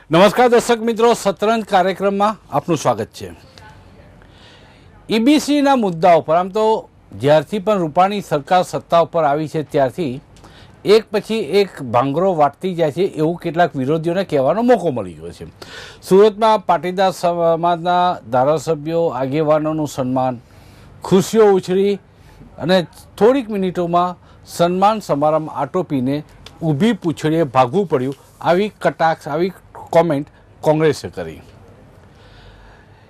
નમસ્કાર દર્શક મિત્રો, શતરંજ કાર્યક્રમમાં આપનું સ્વાગત છે. ઈબીસીના મુદ્દાઓ પર આમ તો જ્યારથી પણ રૂપાણી સરકાર સત્તા ઉપર આવી છે ત્યારથી એક પછી એક ભાંગરો વાટતી જાય છે એવું કેટલાક વિરોધીઓને કહેવાનો મોકો મળી ગયો છે. સુરતમાં પાટીદાર સમાજના ધારાસભ્યો આગેવાનોનું સન્માન, ખુશીઓ ઉછળી અને થોડીક મિનિટોમાં સન્માન સમારંભ આટોપીને ઊભી પૂંછડીએ ભાગવું પડ્યું, આવી કટાક્ષ, આવી કોમેન્ટ કોંગ્રેસે કરી.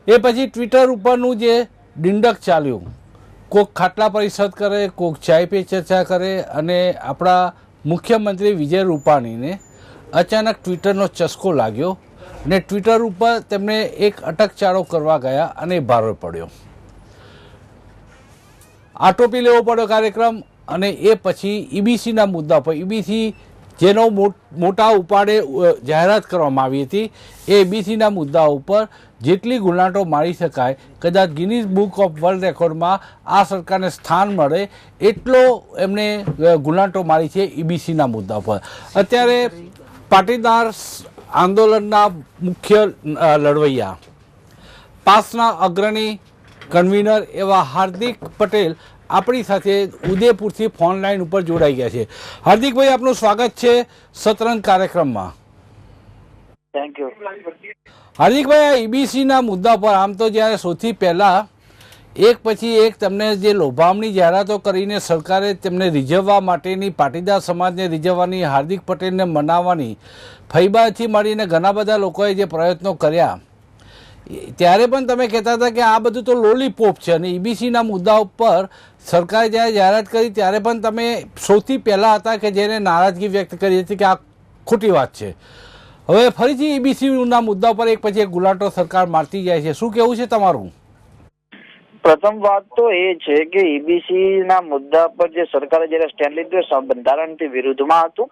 એ પછી ટ્વિટર ઉપરનું જે ડિંડક ચાલ્યું, કોક ખાટલા પરિષદ કરે, કોક ચાય પે ચર્ચા કરે અને આપણા મુખ્યમંત્રી વિજય રૂપાણીને અચાનક ટ્વિટરનો ચસ્કો લાગ્યો અને ટ્વિટર ઉપર તેમણે એક અટકચાળો કરવા ગયા અને ભારે પડ્યો. આટોપી લેવો પડ્યો કાર્યક્રમ. અને એ પછી ઈબીસીના મુદ્દા પર, ઈબીસી જેનો મોટા ઉપાડે જાહેરાત કરવામાં આવી હતી, એ ઈબીસીના મુદ્દા ઉપર જેટલી ગુલાટો મારી શકાય, કદાચ ગિનીઝ બુક ઓફ વર્લ્ડ રેકોર્ડમાં આ સરકારને સ્થાન મળે એટલો એમને ગુલાટો મારી છે ઈબીસીના મુદ્દા પર. અત્યારે પાટીદાર આંદોલનના મુખ્ય લડવૈયા, પાસના અગ્રણી કન્વીનર એવા હાર્દિક પટેલ આપણી સાથે ઉદયપુરથી ફોન લાઈન ઉપર જોડાઈ ગયા છે. હાર્દિકભાઈ, આપનું સ્વાગત છે શતરંજ કાર્યક્રમમાં. Thank you. હાર્દિકભાઈ, આ ઈબીસીના મુદ્દા પર આમ તો જ્યારે સૌથી પહેલાં એક પછી એક તમને જે લોભામણી જાહેરાતો કરીને સરકારે તેમને રીઝવવા માટેની, પાટીદાર સમાજને રીઝવવાની, હાર્દિક પટેલને મનાવવાની, ફૈબાથી મળીને ઘણા બધા લોકોએ જે પ્રયત્નો કર્યા, ત્યારે પણ તમે કહેતા હતા કે આ બધું તો લોલીપોપ છે. અને ઈબીસીના મુદ્દા ઉપર સરકારે જ્યારે જાહેરાત કરી ત્યારે પણ તમે સૌથી પહેલાં હતા કે જેને નારાજગી વ્યક્ત કરી હતી કે આ ખોટી વાત છે. હવે ફરીથી ઈબીસીના મુદ્દા પર એક પછી એક ગુલાટો સરકાર મારતી જાય છે. શું કહેવું છે તમારું? પ્રથમ વાત તો એ છે કે ઈબીસી ના મુદ્દા પર જે સરકારે જયારે સ્ટેન્ડ લીધું બંધારણથી વિરુદ્ધમાં હતું.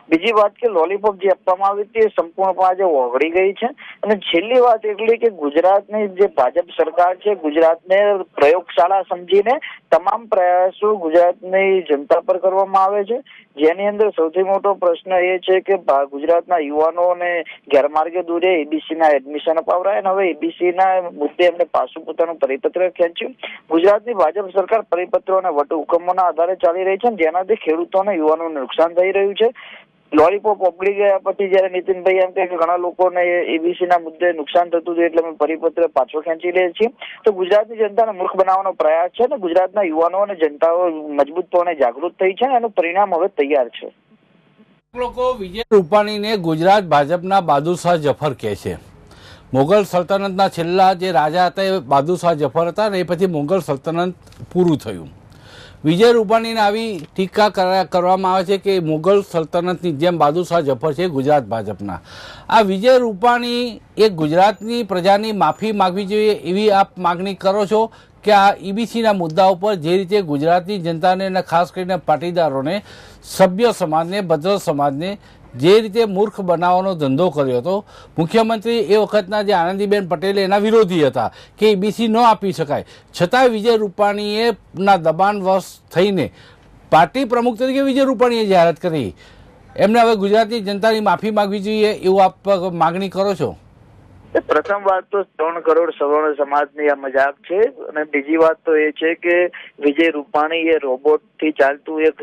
બીજી વાત કે લોલીપોપ જે આપવામાં આવી હતી એ સંપૂર્ણપણે આજે ઓગળી ગઈ છે. અને છેલ્લી વાત એટલી કે ગુજરાતની જે ભાજપ સરકાર છે, ગુજરાતને પ્રયોગશાળા સમજીને તમામ પ્રયાસો ગુજરાતની જનતા પર કરવામાં આવે છે, જેની અંદર સૌથી મોટો પ્રશ્ન એ છે કે ગુજરાતના યુવાનોને ગેરમાર્ગે દોરે, ઈબીસીના એડમિશન અપાવરાય અને હવે ઈબીસીના મુદ્દે એમને પાછું પોતાનું પરિપત્ર ખેંચ્યું. ગુજરાતની ભાજપ સરકાર પરિપત્રો અને વટહુકમોના આધારે ચાલી રહી છે, જેનાથી ખેડૂતોને, યુવાનોને નુકસાન થઈ રહ્યું છે. લોલીપોપ ઓગળી ગયા પછી જયારે નીતિનભાઈ એમ કહે કે ઘણા લોકોને ઈબીસીના મુદ્દે નુકસાન થતું હતું એટલે અમે પરિપત્ર પાછો ખેંચી લઈએ છીએ, તો ગુજરાતની જનતાને મૂર્ખ બનાવવાનો પ્રયાસ છે. અને ગુજરાતના યુવાનો અને જનતાઓ મજબૂતપણે જાગૃત થઈ છે અને એનું પરિણામ હવે તૈયાર છે. લોકો વિજય રૂપાણીને ગુજરાત ભાજપના બહાદુરશાહ જફર કહે છે. મુગલ સલ્તનતના છેલ્લા જે રાજા હતા એ બહાદુરશાહ જફર હતા ને એ પછી મુગલ સલ્તનત પૂરું થયું. વિજય રૂપાણીને આવી ટીકા કરવામાં આવે છે કે મુગલ સલ્તનતની જેમ બહાદુરશાહ જફર છે ગુજરાત ભાજપના. આ વિજય રૂપાણી એ ગુજરાતની પ્રજાની માફી માગવી જોઈએ એવી આપ માગણી કરો છો કે આ ઈબીસીના મુદ્દા ઉપર જે રીતે ગુજરાતની જનતાને અને ખાસ કરીને પાટીદારોને, સભ્ય સમાજને, ભદ્ર સમાજને જે રીતે મૂર્ખ બનાવવાનો ધંધો કર્યો હતો, મુખ્યમંત્રી એ વખતના જે આનંદીબેન પટેલ એના વિરોધી હતા કે ઈબીસી ન આપી શકાય, છતાં વિજય રૂપાણીએ ના દબાણવશ થઈને પાર્ટી પ્રમુખ તરીકે વિજય રૂપાણીએ જાહેરાત કરી. એમને હવે ગુજરાતની જનતાની માફી માગવી જોઈએ એવું આપ માગણી કરો છો? પ્રથમ વાત તો 3 કરોડ સવર્ણ સમાજની આ મજાક છે. અને બીજી વાત તો એ છે કે વિજય રૂપાણી એ રોબોટ થી ચાલતું એક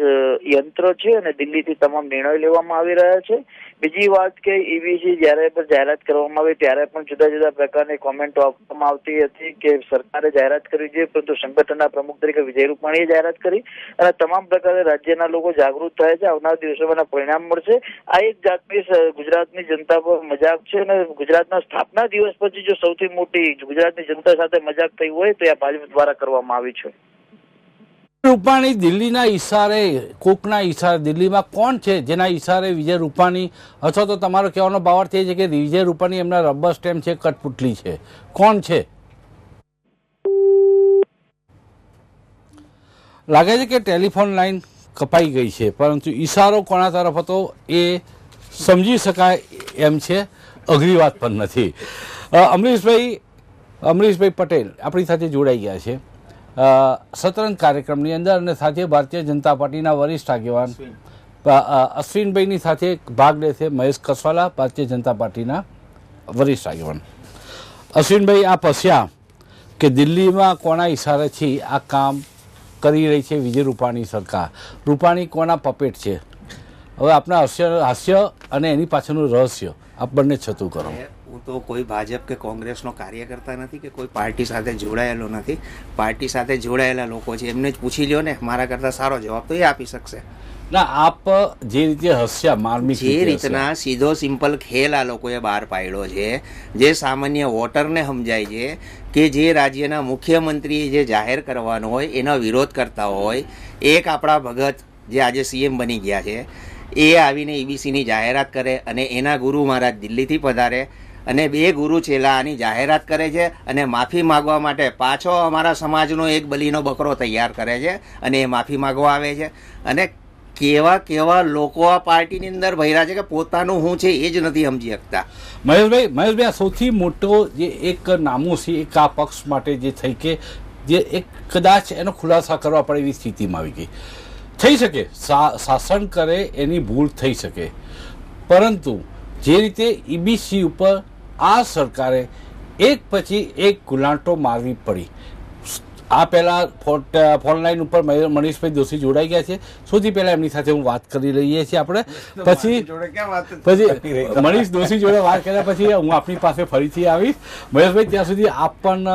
યંત્ર છે અને દિલ્હીથી તમામ નિર્ણય લેવામાં આવી રહ્યા છે. બીજી વાત કે ઈબીસી જયારે પણ જાહેરાત કરવામાં આવી ત્યારે પણ જુદા જુદા પ્રકારની કોમેન્ટો આપવામાં આવતી હતી કે સરકારે જાહેરાત કરવી જોઈએ, પરંતુ સંગઠનના પ્રમુખ તરીકે વિજય રૂપાણીએ જાહેરાત કરી અને તમામ પ્રકારે રાજ્યના લોકો જાગૃત થયા છે. આવનાર દિવસોમાં પરિણામ મળશે. આ એક જાતની ગુજરાતની જનતા પર મજાક છે અને ગુજરાતના સ્થાપના દિવસ પછી જો સૌથી મોટી ગુજરાતની જનતા સાથે મજાક થઈ હોય તો આ ભાજપ દ્વારા કરવામાં આવી છે. રૂપાણી દિલ્હીના ઈશારે, કોકના ઈશારે, દિલ્હીમાં કોણ છે જેના ઈશારે વિજય રૂપાણી, અથવા તો તમારો કહેવાનો ભાવાર્થ એ છે કે વિજય રૂપાણી એમના રબર સ્ટેમ્પ છે, કઠપુતલી છે, કોણ છે? લાગે છે કે ટેલિફોન લાઈન કપાઈ ગઈ છે, પરંતુ ઈશારો કોના તરફ હતો એ સમજી શકાય એમ છે, અઘરી વાત પણ નથી. અમરીશભાઈ પટેલ આપણી સાથે જોડાઈ ગયા છે શતરંજ કાર્યક્રમની અંદર, અને સાથે ભારતીય જનતા પાર્ટીના વરિષ્ઠ આગેવાન અશ્વિનભાઈની સાથે ભાગ લેશે મહેશ કસવાલા ભારતીય જનતા પાર્ટીના, વરિષ્ઠ આગેવાન. અશ્વિનભાઈ, આપ હસ્યા કે દિલ્હીમાં કોના ઇશારેથી આ કામ કરી રહી છે વિજય રૂપાણી સરકાર? રૂપાણી કોના પપેટ છે? હવે આપણા હાસ્ય અને એની પાછળનું રહસ્ય આપ બંને છતું કરો. હું તો કોઈ ભાજપ કે કોંગ્રેસનો કાર્યકર્તા નથી કે કોઈ પાર્ટી સાથે જોડાયેલો નથી. પાર્ટી સાથે જોડાયેલા લોકો છે, એમને જ પૂછી લ્યો ને, મારા કરતાં સારો જવાબ તો એ આપી શકશે. ના, આપ જે રીતે હસ્યા માર્મિક જે રીતના સીધો સિમ્પલ ખેલ આ લોકોએ બહાર પાડ્યો છે, જે સામાન્ય વોટરને સમજાય છે કે જે રાજ્યના મુખ્યમંત્રીએ જે જાહેર કરવાનો હોય એનો વિરોધ કરતા હોય, એક આપણા ભગત જે આજે સીએમ બની ગયા છે એ આવીને ઈબીસીની જાહેરાત કરે અને એના ગુરુ મહારાજ દિલ્હીથી પધારે અને 2 ગુરુ ચેલા આની જાહેરાત કરે છે અને માફી માગવા માટે પાછો અમારા સમાજનો એક બલીનો બકરો તૈયાર કરે છે અને એ માફી માગવા આવે છે. અને કેવા કેવા લોકો આ પાર્ટીની અંદર ભર્યા છે કે પોતાનું શું છે એ જ નથી સમજી શકતા. મહેશભાઈ, આ સૌથી મોટો જે એક નામુસી એક આ પક્ષ માટે જે થઈ કે જે એક કદાચ એનો ખુલાસા કરવા પડે એવી સ્થિતિમાં આવી ગઈ. થઈ શકે શાસન કરે એની ભૂલ થઈ શકે, પરંતુ જે રીતે ઈબીસી ઉપર આ સરકારે એક પછી એક ગુલાંટો મારવી પડી. આ પહેલાં ફોન લાઈન ઉપર મનીષભાઈ દોશી જોડાઈ ગયા છે. સૌથી પહેલાં એમની સાથે હું વાત કરી લઈએ છીએ આપણે, પછી મનીષ દોશી જોડે વાત કર્યા પછી હું આપની પાસે ફરીથી આવીશ. મહેશભાઈ, ત્યાં સુધી આપ પણ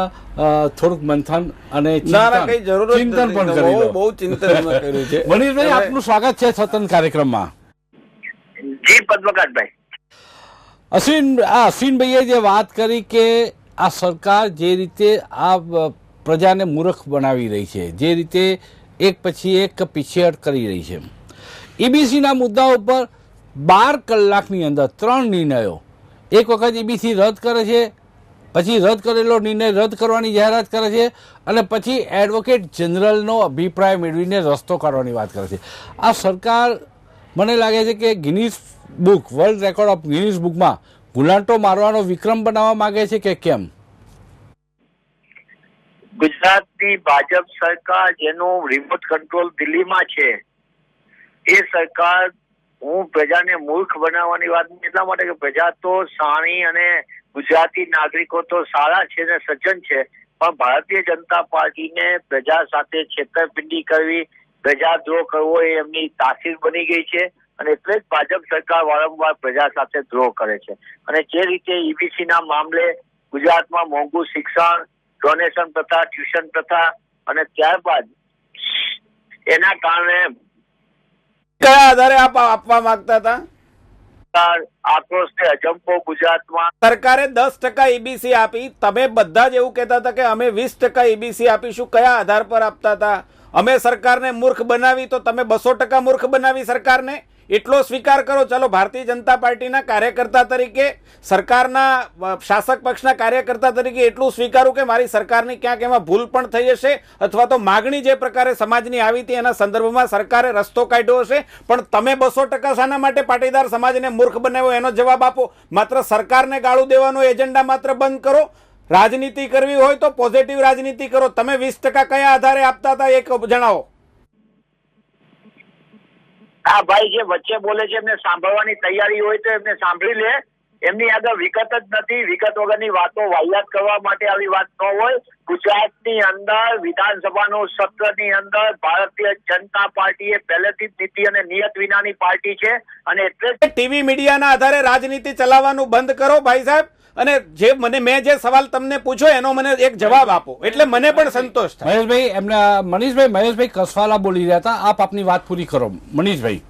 થોડુંક મંથન અને ચિંતન પણ કરી લો. બહુ ચિંતન કર્યું છે. મનીષભાઈ, આપનું સ્વાગત છે સતન કાર્યક્રમમાં. જી પદ્મકાંતભાઈ. અશ્વિનભાઈએ જે વાત કરી કે આ સરકાર જે રીતે આ પ્રજાને મૂર્ખ બનાવી રહી છે, જે રીતે એક પછી એક પીછેહટ કરી રહી છે, ઈબીસીના મુદ્દા ઉપર 12 કલાકની અંદર 3 નિર્ણયો. એક વખત ઈબીસી રદ કરે છે, પછી રદ કરેલો નિર્ણય રદ કરવાની જાહેરાત કરે છે અને પછી એડવોકેટ જનરલનો અભિપ્રાય મેળવીને રસ્તો કાઢવાની વાત કરે છે. આ સરકાર મને લાગે છે કે Guinness book, world record of Guinness બુકમાં ગુલાંટો મારવાનો વિક્રમ બનાવવા માંગે છે કે કેમ? ગુજરાતની ભાજપ સરકાર જેનું રિમોટ કંટ્રોલ દિલ્હીમાં છે, એ સરકાર હું પ્રજાને મૂર્ખ બનાવવાની વાત એટલા માટે કે પ્રજા તો સાણી અને ગુજરાતી નાગરિકો તો સારા છે ને સજ્જન છે, પણ ભારતીય જનતા પાર્ટીને પ્રજા સાથે છેતરપિંડી કરવી, પ્રજાદ્રોહ કરવો એ એમની તાસીર બની ગઈ છે અને એટલે જ ભાજપ સરકાર વારંવાર પ્રજા સાથે દ્રોહ કરે છે. અને જે રીતે ઈબીસી ના મામલે ગુજરાતમાં મોંઘું શિક્ષણ, ડોનેશન પ્રથા, ટ્યુશન પ્રથા અને ત્યારબાદ એના કારણે કયા આધારે આપ આપવા માંગતા હતા? આક્રોશને અજંપો ગુજરાતમાં સરકારે 10% ઈબીસી આપી, તમે બધા જ એવું કહેતા હતા કે અમે 20% ઈબીસી આપીશું. કયા આધાર પર આપતા હતા? અમે સરકારને મૂર્ખ બનાવી તો તમે 200% મૂર્ખ બનાવી સરકારને? એટલો સ્વીકાર કરો. ચાલો, ભારતીય જનતા પાર્ટીના કાર્યકર્તા તરીકે, સરકારના શાસક પક્ષના કાર્યકર્તા તરીકે એટલું સ્વીકારું કે મારી સરકારની ક્યાંક એમાં ભૂલ પણ થઈ હશે, અથવા તો માગણી જે પ્રકારે સમાજની આવી હતી એના સંદર્ભમાં સરકારે રસ્તો કાઢ્યો હશે. પણ તમે 200% શાના માટે પાટીદાર સમાજને મૂર્ખ બનાવ્યો એનો જવાબ આપો. માત્ર સરકારને ગાળું દેવાનો એજન્ડા માત્ર બંધ કરો. રાજનીતિ કરવી હોય તો પોઝિટિવ રાજનીતિ કરો. તમે 20% કયા આધારે આપતા હતા એક જણાવો. આ ભાઈ જે વચ્ચે બોલે છે એમને સાંભળવાની તૈયારી હોય તો એમને સાંભળી લે. એમની આગળ વિગત જ નથી. વિગત વગરની વાતો વાહિયાત કરવા માટે આવી વાત ન હોય. ગુજરાતની અંદર વિધાનસભાનું સત્રની અંદર ભારતીય જનતા પાર્ટી એ પહેલેથી જ નીતિ અને નિયત વિનાની પાર્ટી છે અને એટલે ટીવી મીડિયાના આધારે રાજનીતિ ચલાવવાનું બંધ કરો ભાઈ સાહેબ. અને જે મેં જે સવાલ તમને પૂછ્યો એનો મને એક જવાબ આપો, એટલે મને પણ સંતોષ થાય. મહેશભાઈ કસવાલા બોલી રહ્યા હતા, આપ આપની વાત પૂરી કરો. મનીષભાઈ,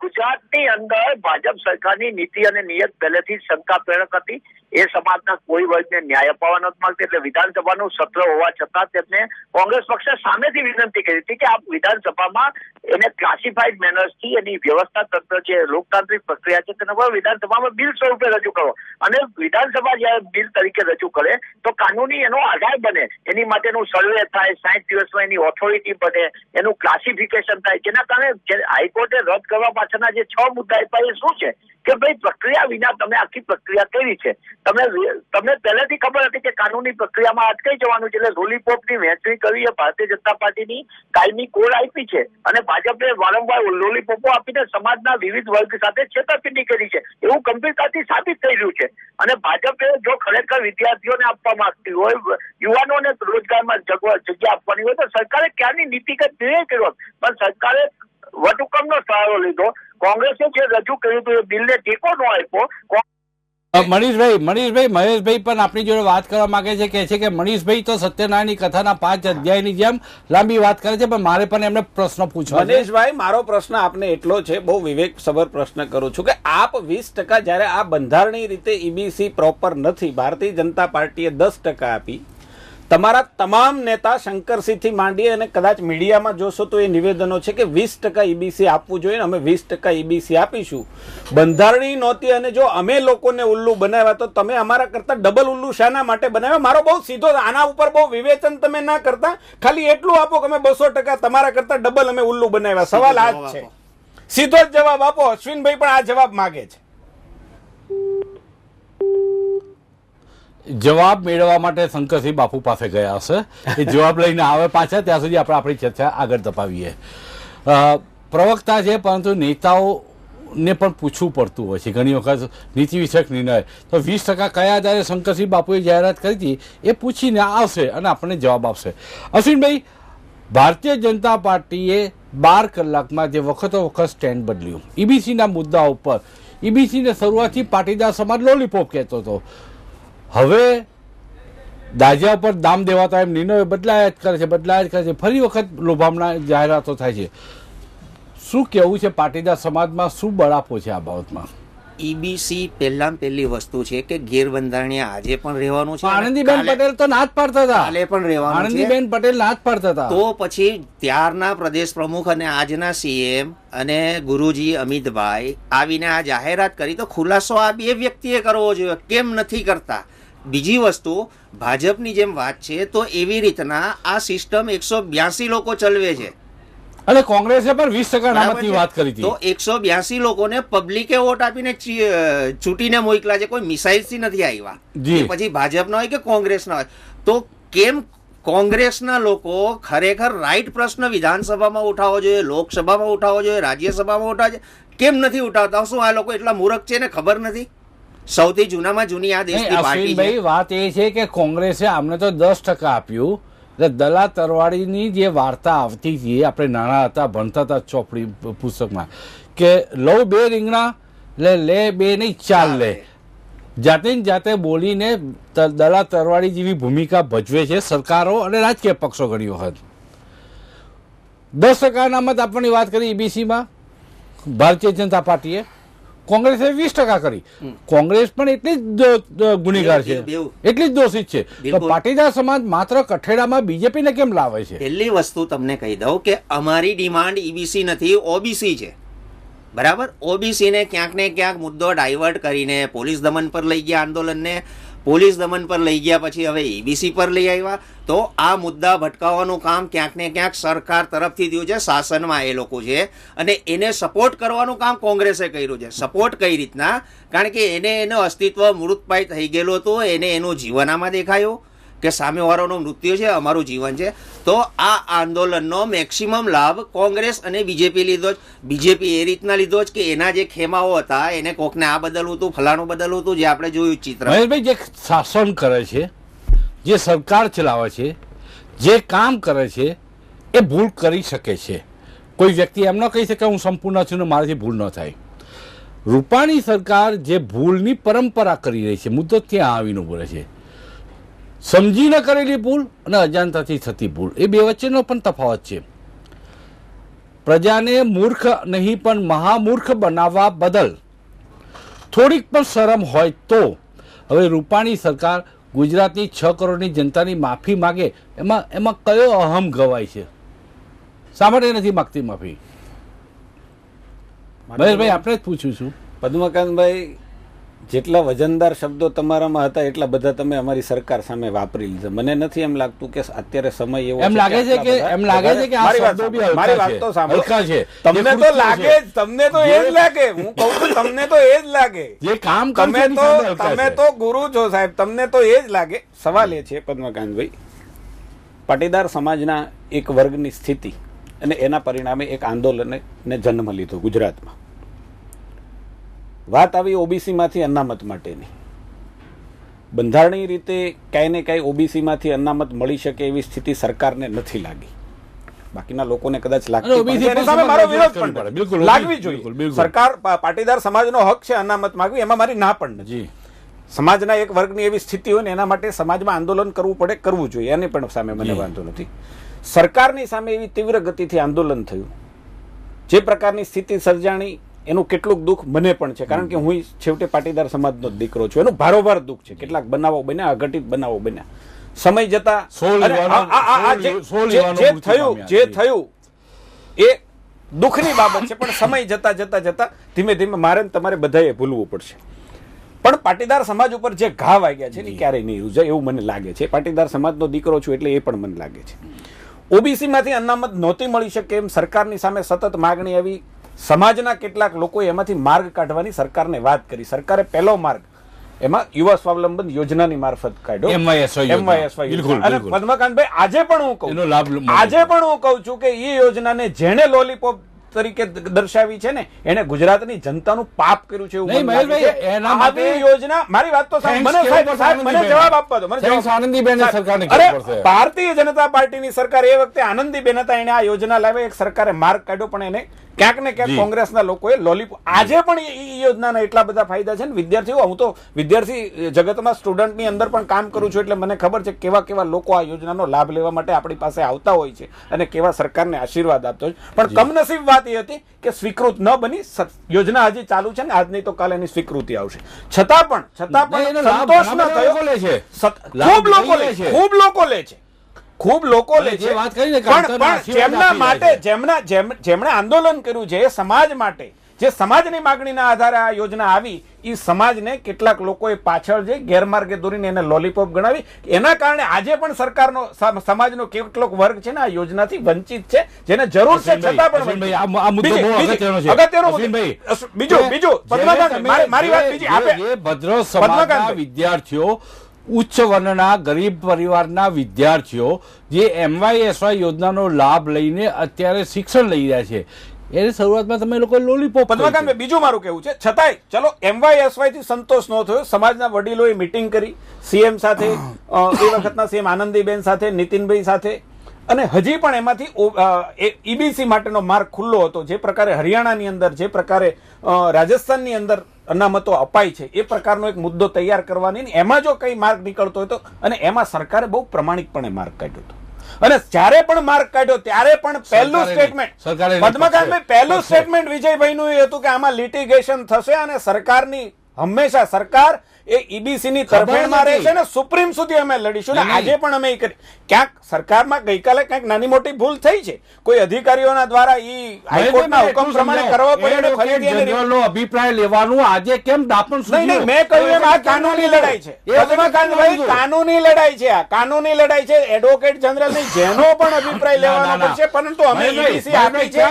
ગુજરાતની અંદર ભાજપ સરકારની નીતિ અને નિયત પહેલેથી શંકા પ્રેરક હતી. એ સમાજના કોઈ વર્ગને ન્યાય અપાવવા નથી માંગતી. એટલે વિધાનસભાનું સત્ર હોવા છતાં તેમને કોંગ્રેસ પક્ષે સામેથી વિનંતી કરી હતી કે આપ વિધાનસભામાં એને ક્લાસિફાઈડ મેનર્સથી એની વ્યવસ્થા તંત્ર જે લોકતાંત્રિક પ્રક્રિયા છે તેના પર વિધાનસભામાં બિલ સ્વરૂપે રજૂ કરો. અને વિધાનસભા જયારે બિલ તરીકે રજૂ કરે તો કાનૂની એનો આધાર બને, એની માટેનું સર્વે થાય, 60 દિવસમાં એની ઓથોરિટી બને, એનું ક્લાસિફિકેશન થાય, જેના કારણે હાઈકોર્ટે રદ કરવા માટે પાછળના જે 6 મુદ્દા આપ્યા એ શું છે કે ભાઈ પ્રક્રિયા વિના તમે આખી પ્રક્રિયા કરી છે. તમને પહેલેથી ખબર હતી કે કાનૂની પ્રક્રિયામાં અટકાઈ જવાનું છે, એટલે લોલીપોપની વહેંચણી કરવી એ ભારતીય જનતા પાર્ટીની કાયમી કોડ આપી છે અને ભાજપે વારંવાર લોલીપોપો આપીને સમાજના વિવિધ વર્ગ સાથે છેતરપિંડી કરી છે એવું ગંભીરતાથી સાબિત થઈ રહ્યું છે. અને ભાજપે જો ખરેખર વિદ્યાર્થીઓને આપવા માંગતી હોય, યુવાનોને રોજગારમાં જગ્યા આપવાની હોય તો સરકારે ક્યારની નીતિગત નિર્ણય કર્યો, પણ સરકારે વટહુકમનો સહારો લીધો. કોંગ્રેસે જે રજૂ કર્યું હતું એ બિલને ટેકો ન આપ્યો. મનીષભાઈ મહેશભાઈ પણ આપણી જોડે વાત કરવા માંગે છે, કે છે કે મનીષભાઈ તો સત્યનારાયણની કથાના 5 અધ્યાયની જેમ લાંબી વાત કરે છે, પણ મારે પણ એમને પ્રશ્ન પૂછવા છે. મનીષભાઈ, મારો પ્રશ્ન આપને એટલો છે, બહુ વિવેકસભર પ્રશ્ન કરું છું, કે આપ 20% જ્યારે આ બંધારણીય રીતે ઈબીસી પ્રોપર નથી, ભારતીય જનતા પાર્ટીએ 10% આપી, તમારા તમામ નેતા શંકરસિંહથી માંડી અને કદાચ મીડિયામાં જોશો તો એ નિવેદનો છે કે 20% ઈબીસી આપવું જોઈએ, અમે 20% ઈબીસી આપીશું. બંધારણીય નહોતી અને જો અમે લોકોને ઉલ્લુ બનાવ્યા તો તમે અમારા કરતા ડબલ ઉલ્લુ શાના માટે બનાવ્યા? મારો બહુ સીધો, આના ઉપર બહુ વિવેચન તમે ના કરતા, ખાલી એટલું આપો કે અમે 200% તમારા કરતા ડબલ અમે ઉલ્લુ બનાવ્યા. સવાલ આ જ છે, સીધો જ જવાબ આપો. અશ્વિનભાઈ પણ આ જવાબ માગે છે. જવાબ મેળવવા માટે શંકરસિંહ બાપુ પાસે ગયા હશે, એ જવાબ લઈને આવે પાછા, ત્યાં સુધી આપણે આપણી ચર્ચા આગળ ધપાવીએ. પ્રવક્તા છે, પરંતુ નેતાઓને પણ પૂછવું પડતું હોય છે ઘણી વખત નીતિ વિષયક નિર્ણય. તો 20% કયા આધારે શંકરસિંહ બાપુએ જાહેરાત કરી હતી એ પૂછીને આવશે અને આપણને જવાબ આપશે. અશ્વિનભાઈ, ભારતીય જનતા પાર્ટીએ 12 કલાકમાં જે વખતો વખત સ્ટેન્ડ બદલ્યું ઈબીસીના મુદ્દા ઉપર. ઈબીસીને શરૂઆતથી પાટીદાર સમાજ લોલીપોપ કહેતો હતો, હવે દાજ્યા ઉપર દામ દેવાતા એમ નિર્ણયો બદલાયા જ કરે છે. ફરી વખત લોભામણા જાહેરાતો થાય છે. શું કહેવું છે પાટીદાર સમાજમાં, શું બળાપો છે આ બાબતમાં? ઈબીસી પહેલી વસ્તુ છે કે ગેરબંધારણીય આજે પણ રહેવાનું છે. આનંદીબેન પટેલ તો ના જ પાડતા હતા, કાલે પણ રહેવાનું છે. આનંદીબેન પટેલ ના જ પાડતા હતા. તો પછી ત્યારના પ્રદેશ પ્રમુખ અને આજના સીએમ અને ગુરુજી અમિતભાઈ આવીને આ જાહેરાત કરી, તો ખુલાસો આ બે વ્યક્તિએ કરવો જોઈએ, કેમ નથી કરતા? બીજી વસ્તુ, ભાજપની જેમ વાત છે તો એવી રીતના આ સિસ્ટમ 182 લોકો ચલાવે છે અને કોંગ્રેસે પણ 20% અનામતની વાત કરી હતી. તો 182 લોકોને પબ્લિકે વોટ આપીને ચૂંટીને મોકલા છે, કોઈ મિસાઇલથી નથી આવ્યા. પછી ભાજપના હોય કે કોંગ્રેસના હોય, તો કેમ કોંગ્રેસના લોકો ખરેખર રાઈટ પ્રશ્ન વિધાનસભામાં ઉઠાવવો જોઈએ, લોકસભામાં ઉઠાવવો જોઈએ, રાજ્યસભામાં ઉઠાવવો જોઈએ, કેમ નથી ઉઠાવતા? શું આ લોકો એટલા મૂર્ખ છે ને ખબર નથી? સૌથી જૂનામાં જૂની આ દેશની પાર્ટી છે. વાત એ છે કે કોંગ્રેસે આમને તો 10% આપ્યું. દલા તરવાડીની જે વાર્તા આવતી હતી, આપણે નાના હતા ભણતા હતા ચોપડી પુસ્તકમાં, કે લવ 2 રીંગણા લે 2 નહીં 4 લે. જાતે ને જાતે બોલીને દલા તરવાડી જેવી ભૂમિકા ભજવે છે સરકારો અને રાજકીય પક્ષો ઘણી વખત. 10% અનામત આપવાની વાત કરી ઈબીસીમાં ભારતીય જનતા પાર્ટીએ, કોંગ્રેસે 20% કરી. કોંગ્રેસ પણ એટલી જ ગુનેગાર છે, એટલી જ દોષિત છે. તો પાટીદાર સમાજ માત્ર કઠેડામાં બીજેપીને કેમ લાવે છે? પહેલી વસ્તુ તમને કહી દઉં કે અમારી ડિમાન્ડ ઈબીસી નથી, ઓબીસી છે. બરાબર? ઓબીસી ને ક્યાંક ને ક્યાંક મુદ્દો ડાયવર્ટ કરીને પોલીસ દમન પર લઈ ગયા આંદોલનને, પોલીસ દમન પર લઈ ગયા પછી હવે ઈબીસી પર લઈ આવ્યા. તો આ મુદ્દા ભટકાવવાનું કામ ક્યાંક ને ક્યાંક સરકાર તરફથી થયું છે, શાસનમાં એ લોકો છે, અને એને સપોર્ટ કરવાનું કામ કોંગ્રેસે કર્યું છે. સપોર્ટ કઈ રીતના? કારણ કે એનું અસ્તિત્વ મૃતપાય થઈ ગયેલું હતું, એને એનું જીવન આમાં દેખાયું કે સામેવાળાનું મૃત્યુ છે, અમારું જીવન છે. તો આ આંદોલનનો મેક્સિમમ લાભ કોંગ્રેસ અને બીજેપી લીધો જ. બીજેપી એ રીતના લીધો જ કે એના જે ખેમાઓ હતા એને કોકને આ બદલવું હતું, ફલાણું બદલવું હતું, જે આપણે જોયું ચિત્ર. મહેશભાઈ, જે શાસન કરે છે, જે સરકાર ચલાવે છે, જે કામ કરે છે, એ ભૂલ કરી શકે છે. કોઈ વ્યક્તિ એમ ન કહી શકે હું સંપૂર્ણ છું ને મારાથી ભૂલ ન થાય. રૂપાણી સરકાર જે ભૂલની પરંપરા કરી રહી છે, મુદ્દો ત્યાં આવીને ઉભો રહે છે. સમજીને કરેલી ભૂલ અને અજાણતાથી થતી ભૂલ, એ બે વચ્ચેનો પણ તફાવત છે. પ્રજાને મૂર્ખ નહીં પણ મહામૂર્ખ બનાવવા બદલ થોડીક પણ શરમ હોય તો હવે રૂપાણી સરકાર ગુજરાતની 6 કરોડની જનતાની માફી માગે, એમાં કયો અહમ ગવાય છે? શા માટે નથી માગતી માફી? મહેશભાઈ, આપણે જ પૂછું છું. પદ્મકાંતભાઈ, જેટલા વજનદાર શબ્દો તમારામાં હતા એટલા બધા તમે અમારી સરકાર સામે વાપરી લીધા. મને નથી એમ લાગતું કે અત્યારે સમય એવો એમ લાગે છે કે આ મારી વાત શબ્દો બી સાંભળો, મારી હલકા વાત છે. તો સાંભળો. હલકા છે. તમને જે તો કૃત્યો લાગે છે. જ, તમને તો એ જ લાગે. હું કહું છું તમને તો એ જ લાગે. જે કામ કરશે તમે એની તો સામે હલકા તમે છે. તો ગુરુ છો સાહેબ, તમને તો એ જ લાગે. સવાલ એ છે પદ્મકાંતભાઈ, પાટીદાર સમાજના એક વર્ગની સ્થિતિ અને એના પરિણામે એક આંદોલને જન્મ લીધો ગુજરાતમાં. વાત આવી ઓબીસી માંથી અનામત માટેની. બંધારણીય રીતે ક્યાંય ને ક્યાંય ઓબીસી માંથી અનામત મળી શકે એવી સ્થિતિ સરકારને નથી લાગી. બાકીના લોકોને કદાચ લાગતી અરે, પણ OBC છે. એની સામે મારો વિરોધ કરવી પણ પડે. નથી. બિલકુલ, લાગવી બિલકુલ, જોઈએ. બિલકુલ. સરકાર પાટીદાર સમાજનો હક છે અનામત માંગવી, એમાં મારી ના પણ નથી. જી સમાજના એક વર્ગની એવી સ્થિતિ હોય ને એના માટે સમાજમાં આંદોલન કરવું પડે, કરવું જોઈએ. એની પણ સામે મને જી. વાંધો નથી. સરકારની સામે એવી તીવ્ર ગતિથી આંદોલન થયું, જે પ્રકારની સ્થિતિ સર્જાણી એનું કેટલુંક દુઃખ મને પણ છે, કારણ કે હું છેવટે પાટીદાર સમાજનો જ દીકરો છું. એનું ભારોભાર દુઃખ છે. કેટલાક બનાવો બન્યા, અઘટિત બનાવો બન્યા. સમય જતા સોળ અને યુવાનો- સોળ યુવાનો જે મૃત્યુ થયું પામ્યા. જે જી. થયું એ દુઃખની બાબત છે, પણ સમય જતા જતા જતા ધીમે ધીમે મારે ને તમારે બધાએ ભૂલવું પડશે. પણ પાટીદાર સમાજ ઉપર જે ઘા વાગ્યા છે ને ક્યારેય નહીં રૂજાય એવું મને લાગે છે. પાટીદાર સમાજનો દીકરો છું એટલે એ પણ મને લાગે છે. ઓબીસી માંથી અનામત નહોતી મળી શકે એમ સરકારની સામે સતત માગણી આવી. સમાજના કેટલાક લોકોએ એમાંથી માર્ગ કાઢવાની સરકારને વાત કરી. સરકારે પહેલો માર્ગ એમાં યુવા સ્વાવલંબન યોજનાની મારફત કાઢ્યો. MYSY યોજના. MYSY બિલકુલ, યોજના. અને બિલકુલ. પદ્મકાંતભાઈ આજે પણ હું કહું એનો છું, લાભ મળે. આજે પણ હું કહું છું કે એ યોજનાને જેણે લોલીપોપ તરીકે દર્શાવી છે ને એને ગુજરાતની જનતાનું પાપ કર્યું છે એવું નહીં, મને લાગે મહેશભાઈ, છે. એના માટે આવી યોજના, મારી વાત તો સાંભળો. Thanks મને કેવું સાહેબ, પડશે મને જવાબ આપવા દો. મને Thanks જવાબ- આનંદીબેનને સાહેબ, સરકારને અરે, કહેવું પડશે. ભારતીય જનતા પાર્ટીની સરકાર એ વખતે આનંદીબેન હતા, એને આ યોજના લાવી, એક સરકારે માર્ગ કાઢ્યો, પણ એને ક્યાંક ને ક્યાંક જી. કોંગ્રેસના લોકોએ લોલીપોપ. આજે પણ એ યોજનાના એટલા બધા ફાયદા છે ને વિદ્યાર્થીઓ. હું તો વિદ્યાર્થી જગતમાં સ્ટુડન્ટની અંદર પણ કામ કરું છું એટલે મને ખબર છે કેવા કેવા લોકો આ યોજનાનો લાભ લેવા માટે આપણી પાસે આવતા હોય છે અને કેવા સરકારને આશીર્વાદ આપતો હોય છે. પણ કમનસીબ વાત એ હતી કે સ્વીકૃત ન બની. યોજના હજી ચાલુ છે ને, આજ નહીં તો કાલે એની સ્વીકૃતિ આવશે. છતાં પણ નહીં, એનો લાભ સંતોષ ન ઘણા બધા થયો. લોકો લે છે. ખૂબ લોકો લે છે. છે, ખૂબ લોકો લે છે, ખૂબ લોકો લે જે છે. વાત કરી ને કે પણ અંતરના આશીર્વાદ જેમના આપી માટે જાય છે. જેમણે આંદોલન કર્યું છે, સમાજ માટે, જે સમાજની માગણીના આધારે આ યોજના આવી, એ સમાજને કેટલાક લોકોએ પાછળ જઈ ગેરમાર્ગે દોરીને એને લોલીપોપ ગણાવી. એના કારણે આજે પણ સરકારનો સમાજનો કેટલોક વર્ગ છે ને આ યોજનાથી વંચિત છે, જેને જરૂર છે છતાં પણ અશ્વિનભાઈ, વંચિત. આ મુદ્દો બહુ બીજી- અગત્યનો છે. અગત્યનો મુદ્દો. અશ્વિનભાઈ, બીજું પદ્મકાંત, મારી વાત બીજી. જે ભદ્ર સમાજના પદ્મકાંતભાઈ. વિદ્યાર્થીઓ, ઉચ્ચ વર્ણના ગરીબ પરિવારના વિદ્યાર્થીઓ જે MYSY યોજનાનો લાભ લઈને અત્યારે શિક્ષણ લઈ રહ્યા છે, એની શરૂઆતમાં તમે લોકો લોલીપોપ પદ્મકાંતભાઈ, બીજું મારું કેવું છે, છતાંય ચલો MYSY થી સંતોષ ન થયો, સમાજના વડીલોએ મીટિંગ કરી સીએમ સાથે, એ વખતના સીએમ આનંદીબેન સાથે, નીતિનભાઈ સાથે, અને હજી પણ એમાંથી ઈબીસી માટેનો માર્ગ ખુલ્લો હતો. જે પ્રકારે હરિયાણાની અંદર, જે પ્રકારે રાજસ્થાનની અંદર અનામતો અપાય છે, એ પ્રકારનો એક મુદ્દો તૈયાર કરવાની ને એમાં જો કઈ માર્ગ નીકળતો હોય તો, અને એમાં સરકારે બહુ પ્રમાણિકપણે માર્ગ કાઢ્યો હતો. અને જ્યારે પણ માર્ગ કાઢ્યો ત્યારે પણ પહેલું સ્ટેટમેન્ટ પદ્મકાંતભાઈ, પહેલું સ્ટેટમેન્ટ વિજયભાઈનું એ હતું કે આમાં લિટિગેશન થશે અને સરકારની હંમેશા સરકાર એ ઈબીસી ની તરફેણમાં રહે છે ને સુપ્રીમ સુધી અમે લડીશું. ને આજે પણ અમે એ કરી. ક્યાંક સરકારમાં ગઈકાલે કંઈક નાની મોટી ભૂલ થઈ છે, કોઈ અધિકારીઓના દ્વારા ઈ હાઈકોર્ટના હુકમ પ્રમાણે કરવા પડ્યો અને ફરીથી એને જનરલનો અભિપ્રાય લેવાનું આજે કેમ દાપણ નહીં, મેં કહ્યું એમ આ કાનૂની લડાઈ છે. પદ્મકાંતભાઈ, કાનૂની લડાઈ છે, આ કાનૂની લડાઈ છે. એડવોકેટ જનરલ ની જેનો પણ અભિપ્રાય લેવાનો પડશે, પરંતુ અમે ઈબીસી આપી છે.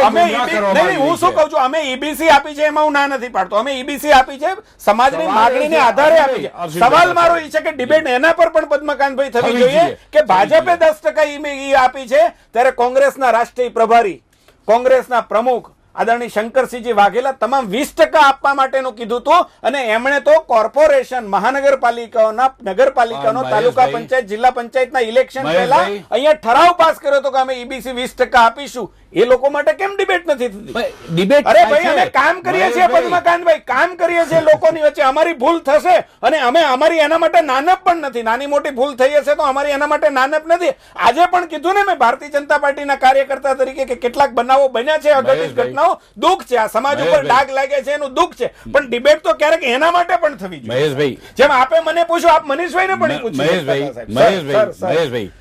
અમે નહીં, હું શું કહું છું, અમે ઈબીસી આપી છે, એમાં હું ના નથી પાડતો. અમે ઈબીસી આપી છે, સમાજની માગણીને આધારે આપી છે. સવાલ મારો એ છે કે ડિબેટ એના પર પણ પદ્મકાંતભાઈ થવી જોઈએ કે ભાજપે 10% ઈ આપી છે, ત્યારે કોંગ્રેસના રાષ્ટ્રીય પ્રભારી, કોંગ્રેસના પ્રમુખ આદરણીય શંકરસિંહજી વાઘેલા તમામ 20% આપવા માટેનું કીધું હતું. અને એમણે તો કોર્પોરેશન, મહાનગરપાલિકાઓના, નગરપાલિકાનો, તાલુકા પંચાયત, જિલ્લા પંચાયતના ઇલેક્શન પહેલા અહીંયા ઠરાવ પાસ કર્યો હતો કે અમે ઈબીસી 20% આપીશું. એ લોકો માટે કેમ ડિબેટ નથી થતી? ડિબેટ, અરે ભાઈ, અમે કામ કરીએ છીએ પદ્મકાંતભાઈ, કામ કરીએ છીએ લોકોની વચ્ચે. અમારી ભૂલ થશે અને અમે અમારી એના માટે નાનપ પણ નથી. નાની મોટી ભૂલ થઈ હશે તો અમારી એના માટે નાનપ નથી. આજે પણ કીધું ને મેં ભારતીય જનતા પાર્ટીના કાર્યકર્તા તરીકે કે કેટલાક બનાવો બન્યા છે, અઘટિત ઘટનાઓ, દુઃખ છે, આ સમાજ ઉપર ડાઘ લાગે છે, એનું દુઃખ છે. પણ ડિબેટ તો ક્યારેક એના માટે પણ થવી જોઈએ. મહેશભાઈ, જેમ આપે મને પૂછ્યું, આપ મનીષભાઈને પણ પૂછ્યું.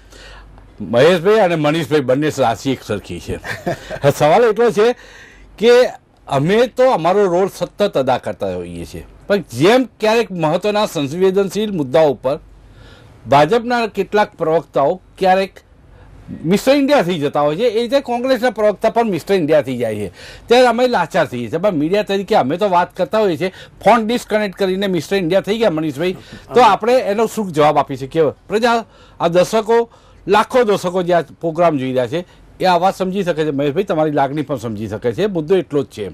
મહેશભાઈ અને મનીષભાઈ બંને રાશિ એક સરખી છે. સવાલ એટલો છે કે અમે તો અમારો રોલ સતત અદા કરતા હોઈએ છીએ, પણ જેમ ક્યારેક મહત્વના સંવેદનશીલ મુદ્દાઓ ઉપર ભાજપના કેટલાક પ્રવક્તાઓ ક્યારેક મિસ્ટર ઇન્ડિયા થઈ જતા હોય છે, એ રીતે કોંગ્રેસના પ્રવક્તા પણ મિસ્ટર ઇન્ડિયા થઈ જાય છે, ત્યારે અમે લાચાર થઈએ છીએ. પણ મીડિયા તરીકે અમે તો વાત કરતા હોઈએ છીએ, ફોન ડિસ્કનેક્ટ કરીને મિસ્ટર ઇન્ડિયા થઈ ગયા મનીષભાઈ, તો આપણે એનો શું જવાબ આપી શકીએ? પ્રજા, આ દર્શકો, લાખો દર્શકો જે આ પ્રોગ્રામ જોઈ રહ્યા છે એ આ વાત સમજી શકે છે. મહેશભાઈ, તમારી લાગણી પણ સમજી શકે છે. મુદ્દો એટલો જ છે.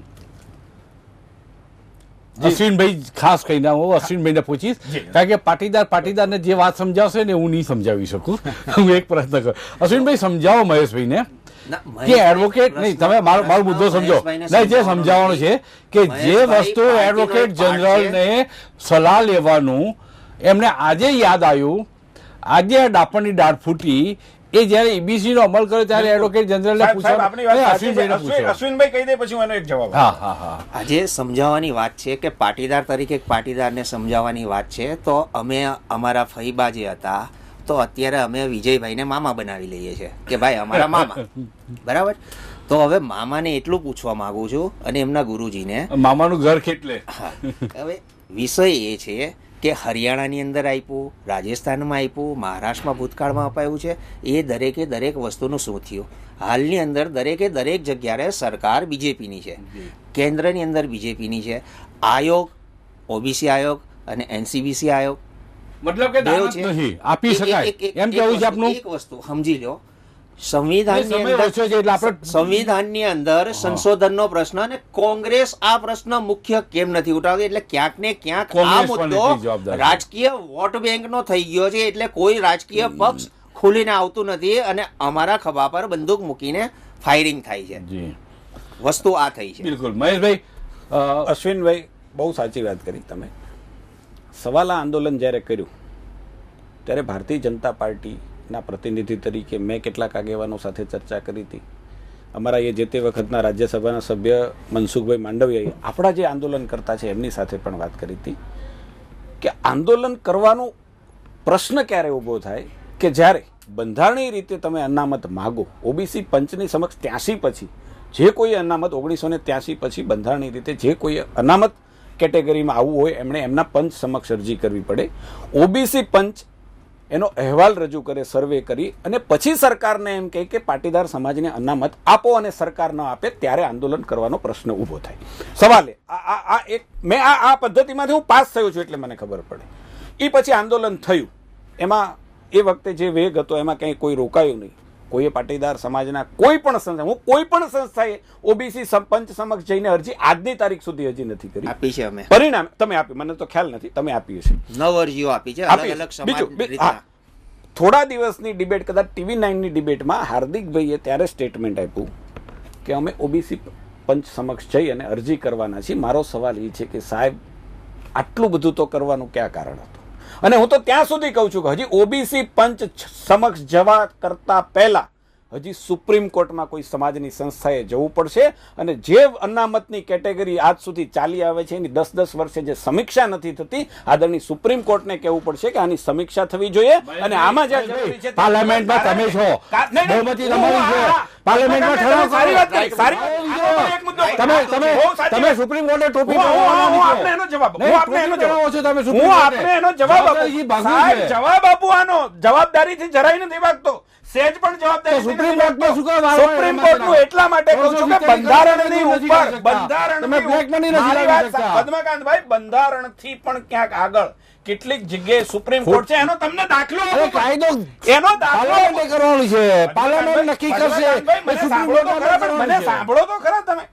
અશ્વિનભાઈ ખાસ કહીને હું અશ્વિનભાઈને પૂછીશ, કારણ કે પાટીદારને જે વાત સમજાવશે ને હું નહીં સમજાવી શકું. હું એક પ્રયત્ન કરું. અશ્વિનભાઈ, સમજાવો મહેશભાઈને કે એડવોકેટ નહીં, તમે મારો મુદ્દો સમજો. નહીં, જે સમજાવવાનું છે કે જે વસ્તુ એડવોકેટ જનરલને સલાહ લેવાનું એમને આજે યાદ આવ્યું, આજે ડાપણની દાઢ ફૂટી, એ જયારે ઈબીસી નો અમલ કર્યો ત્યારે એડવોકેટ જનરલને અશ્વિનભાઈ કહી દે, પછી એનો એક જવાબ. આજે સમજાવવાની વાત છે કે પાટીદાર તરીકે પાટીદારને સમજાવવાની વાત છે. તો અમે અમારા ફઈબા જે હતા, તો અત્યારે અમે વિજયભાઈને મામા બનાવી લઈએ છીએ કે ભાઈ અમારા મામા, બરાબર? તો હવે મામાને એટલું પૂછવા માંગુ છું અને એમના ગુરુજીને, મામાનું ઘર કેટલે? હવે વિષય એ છે કે હરિયાણાની અંદર આપ્યું, રાજસ્થાનમાં આપ્યું, મહારાષ્ટ્રમાં ભૂતકાળમાં અપાયું છે, એ દરેકે દરેક વસ્તુનું શું થયું? હાલની અંદર દરેકે દરેક જગ્યાએ સરકાર બીજેપીની છે, કેન્દ્રની અંદર બીજેપીની છે, આયોગ, ઓબીસી આયોગ અને એનસીબીસી આયોગ, મતલબ કે દાનત નહીં આપી શકાય એમ કેવું છે આપનું? એક વસ્તુ સમજી લો, સંવિધાનની અંદર સંશોધનનો પ્રશ્ન, અને કોંગ્રેસ આ પ્રશ્ન મુખ્ય કેમ નથી ઉઠાવતી? એટલે ક્યાંક ને ક્યાંક આ મુદ્દો રાજકીય વોટ બેંકનો થઈ ગયો છે. એટલે કોઈ રાજકીય પક્ષ ખુલીને આવતું નથી અને અમારા ખભા પર બંદૂક મૂકીને ફાયરિંગ થાય છે. વસ્તુ આ થઈ છે. બિલકુલ. મહેશભાઈ, અશ્વિનભાઈ, બહુ સાચી વાત કરી તમે. સવાલા આંદોલન જ્યારે કર્યું ત્યારે ભારતીય જનતા પાર્ટીના પ્રતિનિધિ તરીકે મેં કેટલાક આગેવાનો સાથે ચર્ચા કરી હતી. અમારા એ જે તે વખતના રાજ્યસભાના સભ્ય મનસુખભાઈ માંડવિયાએ આપણા જે આંદોલન કરતા છે એમની સાથે પણ વાત કરી હતી કે આંદોલન કરવાનો પ્રશ્ન ક્યારે ઊભો થાય કે જ્યારે બંધારણીય રીતે તમે અનામત માગો. ઓબીસી પંચની સમક્ષ 83 પછી જે કોઈ અનામત 1983 પછી બંધારણીય રીતે જે કોઈ અનામત કેટેગરીમાં આવવું હોય એમણે એમના પંચ સમક્ષ અરજી કરવી પડે. ઓબીસી પંચ એનો અહેવાલ રજૂ કરે, સર્વે કરી, અને પછી સરકારને એમ કહે કે પાટીદાર સમાજને અનામત આપો, અને સરકાર ન આપે ત્યારે આંદોલન કરવાનો પ્રશ્ન ઊભો થાય. સવાલે મેં આ પદ્ધતિમાંથી હું પાસ થયો છું એટલે મને ખબર પડે. એ પછી આંદોલન થયું, એમાં એ વખતે જે વેગ હતો એમાં કંઈ કોઈ રોકાયું નહીં. કોઈએ પાટીદાર સમાજના કોઈ પણ સંસ્થા, હું કોઈ પણ સંસ્થાએ ઓબીસી પંચ સમક્ષ જઈને અરજી આજની તારીખ સુધી હજી નથી કરી. આપી છે અમે. પરિણામ તમે આપી, મને તો ખ્યાલ નથી, તમે આપી હશે. 9 અરજીઓ આપી છે, અલગ અલગ સમાજ. થોડા દિવસની ડિબેટ, કદાચ TV9 ની ડિબેટમાં હાર્દિકભાઈએ ત્યારે સ્ટેટમેન્ટ આપ્યું કે અમે ઓબીસી પંચ સમક્ષ જઈ અને અરજી કરવાના છીએ. મારો સવાલ એ છે કે સાહેબ, આટલું બધું તો કરવાનું ક્યાં કારણ હતું? અને હું તો ત્યાં સુધી કહું છું કે હજી ઓબીસી પંચ સમક્ષ જવા કરતા પહેલા હજી સુપ્રીમ કોર્ટમાં કોઈ સમાજની સંસ્થાએ જવું પડશે. અને જે અનામતની કેટેગરી આજ સુધી ચાલી આવે છે એની 10-10 વર્ષે જે સમીક્ષા નથી થતી, આદરણીય સુપ્રીમ કોર્ટને કહેવું પડશે કે આની સમીક્ષા થવી જોઈએ. અને આમાં જે જરૂરી છે, પાર્લામેન્ટમાં તમે છો, બહુમતી તમારી છે, પાર્લામેન્ટમાં ઠરાવ સારી વાત કરી, સારી એક મુદ્દો તમે સુપ્રીમ કોર્ટે ટોપી આપને એનો જવાબ જવાબ આપું. આનો જવાબદારીથી જરાય નથી વાગતો, સહેજ પણ જવાબદારી. સુપ્રીમ કોર્ટનું એટલા માટે કહું છું કે બંધારણની ઉપર, પદ્મકાંતભાઈ, બંધારણથી પણ ક્યાંક આગળ કેટલીક જગ્યાએ સુપ્રીમ કોર્ટ છે. એનો તમને દાખલો, એનો દાખલો કરવાનો છે, પાર્લામેન્ટ નક્કી કરશે. મને સાંભળો તો ખરા તમે.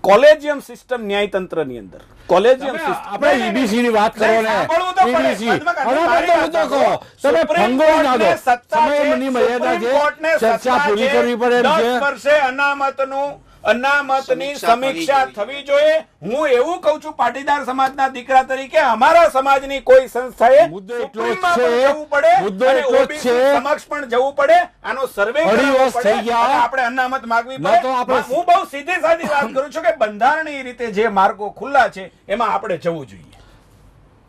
કોલેજિયમ સિસ્ટમ ન્યાયતંત્રની અંદર કોલેજિયમ સિસ્ટમ, આપણે ઈબીસી ની વાત કરો ને, ઈબીસી તમે ફંગોળી ના દો, સમયની મર્યાદા છે, ચર્ચા પૂરી કરવી પડે એમ છે. 10 વર્ષે અનામતની સમીક્ષા થવી જોઈએ. હું એવું કહું છું, પાટીદાર સમાજના દીકરા તરીકે અમારા સમાજની કોઈ સંસ્થાએ સુપ્રીમમાં પણ જવું પડે અને ઓબીસી સમક્ષ પણ જવું પડે. આનો સર્વે કરવો પડે, આપણે અનામત માંગવી પડે. હું બહુ સીધી સાદી વાત કરું છું કે બંધારણીય રીતે જે માર્ગો ખુલ્લા છે એમાં આપણે જવું જોઈએ.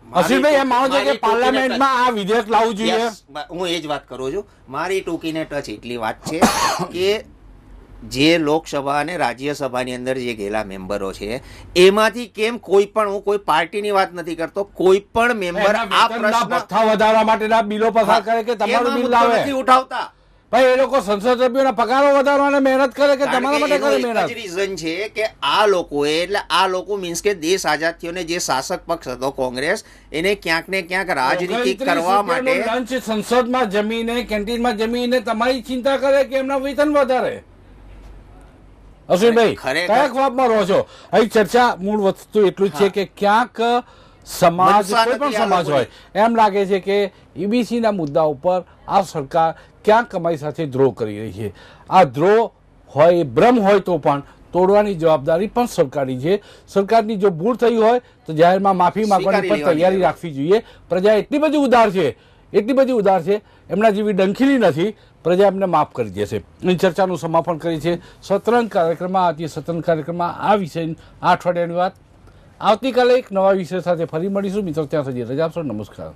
અશ્વિનભાઈ, એમ માનો છો કે પાર્લામેન્ટમાં આ વિધેયક લાવવું જોઈએ? હું એ જ વાત કરું છું. મારી ટૂંકીને ટચ એટલી વાત છે કે જે લોકસભા અને રાજ્યસભાની અંદર જે ગયેલા મેમ્બરો છે એમાંથી કેમ કોઈ પણ, હું કોઈ પાર્ટીની વાત નથી કરતો, કોઈ પણ મેમ્બર એના આ વેતનના પ્રશ્ન ભથ્થા વધારવા માટેના બિલો પસાર કરે કે તમારું એમાં બિલ મુદ્દો લાવે નથી ઉઠાવતા. ભાઈ એ લોકો સંસદ સભ્યોના પગારો વધારવાને મહેનત કરે કે તમારા માટે કરે એનું એક મહેનત? જ રીઝન છે કે આ લોકોએ, એટલે આ લોકો મીન્સ કે દેશ આઝાદ થયો ને જે શાસક પક્ષ હતો કોંગ્રેસ, એને ક્યાંક ને ક્યાંક રાજનીતિ 29 કરવા માટે રૂપિયાનું લંચ સંસદમાં જમીને, કેન્ટીનમાં જમીને તમારી ચિંતા કરે કે એમના વેતન વધારે. અશ્વિનભાઈ, ખરેખર. કયા ખ્વાબમાં રહો છો? અહીં ચર્ચા મૂળ વસ્તુ એટલું જ છે કે ક્યાંક સમાજ, મનસા કોઈ પણ નથી આ સમાજ હોય, એમ લાગે છે કે ઈબીસીના મુદ્દા ઉપર આ સરકાર ક્યાંક અમારી સાથે દ્રોહ કરી રહી છે. આ દ્રોહ હોય, ભ્રમ હોય તો પણ તોડવાની જવાબદારી પણ સરકારની છે. સરકારની જો ભૂલ થઈ હોય તો જાહેરમાં માફી માંગવાની પણ તૈયારી રાખવી જોઈએ. પ્રજા એટલી બધી ઉદાર છે, એટલી બધી ઉદાર છે, એમના જેવી ડંખીલી નથી. પ્રજા એમને માફ કરી દેશે. એ ચર્ચાનું સમાપન કરી છે સતરંગ કાર્યક્રમમાં. આજથી સતરંગ કાર્યક્રમમાં આ વિષય, આ અઠવાડિયાની વાત. આવતીકાલે એક નવા વિષય સાથે ફરી મળીશું મિત્રો. ત્યાં સુધી રજા આપશો. નમસ્કાર.